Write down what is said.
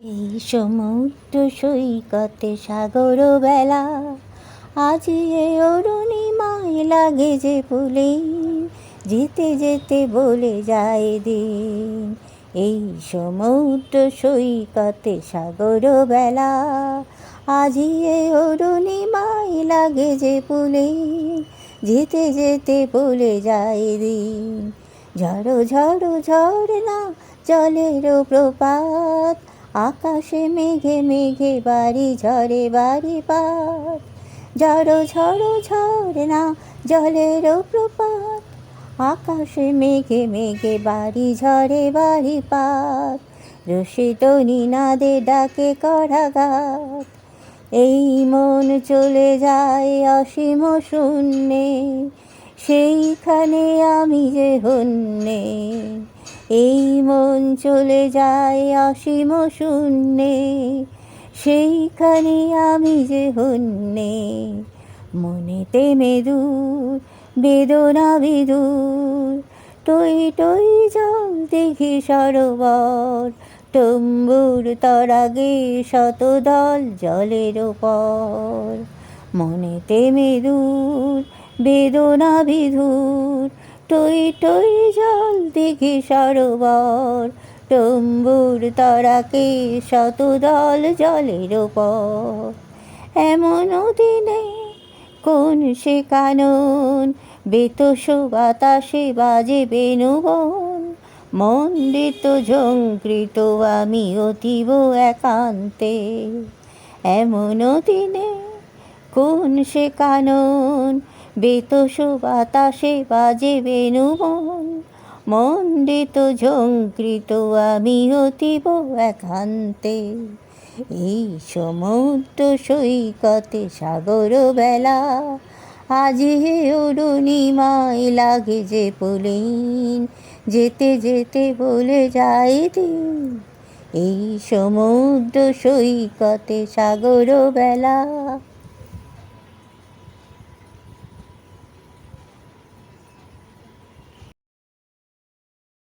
এই সমুদ্র সৈকতে সাগর বেলা, আজি এ অরুণিমায় লাগে যে ফুলে, যেতে যেতে বলে যায় দিন। এই সমুদ্র সৈকতে সাগর বেলা, আজি এ অরুণিমায় লাগে যে ফুলে, যেতে যেতে বলে যায় দিন। ঝড়ো ঝড়ো ঝর্ণা জলের প্রপাত, আকাশে মেঘে মেঘে বাড়ি ঝরে বাড়ি পাত। ঝড়ো ঝড়ো ঝর্ণা জলের প্রপাত, আকাশে মেঘে মেঘে বাড়ি ঝরে বাড়ি পাত। রসিদ নিনাদে ডাকে করাঘাত, এই মন চলে যায় অসীম শূন্যে, সেইখানে আমি যে হন্যে। এই মন চলে যায় অসীম শূন্যে, সেইখানে আমি যে হন্যে। মনেতে মেদুর বেদনা বিদুর, টই টই জল দেখি সরোবর, তম্বুর তরাগে শতদল জলের ওপর। মনেতে মেদুর বেদনা বিধুর, টই টই জল দেখি সরোবর, তম্বুর তরাকে শতদল জলের ওপর। এমন দিনে কোন সে কানন, বেতস বাতাসে বাজে বেণুবন। মণ্ডিত ঝঙ্কৃত আমি অতীব একান্তে, এমন দিনে কোন সে কানন, বেতস বাতাসে বাজে বেণুবন। মণ্ডিত ঝঙ্কৃত আমি অতীব একান্তে। এই সমুদ্র সৈকতে সাগর বেলা, আজি হে অরুণিমায় লাগে যে পুলিন, যেতে যেতে বলে যায় দিন। এই সমুদ্র সৈকতে সাগর বেলা।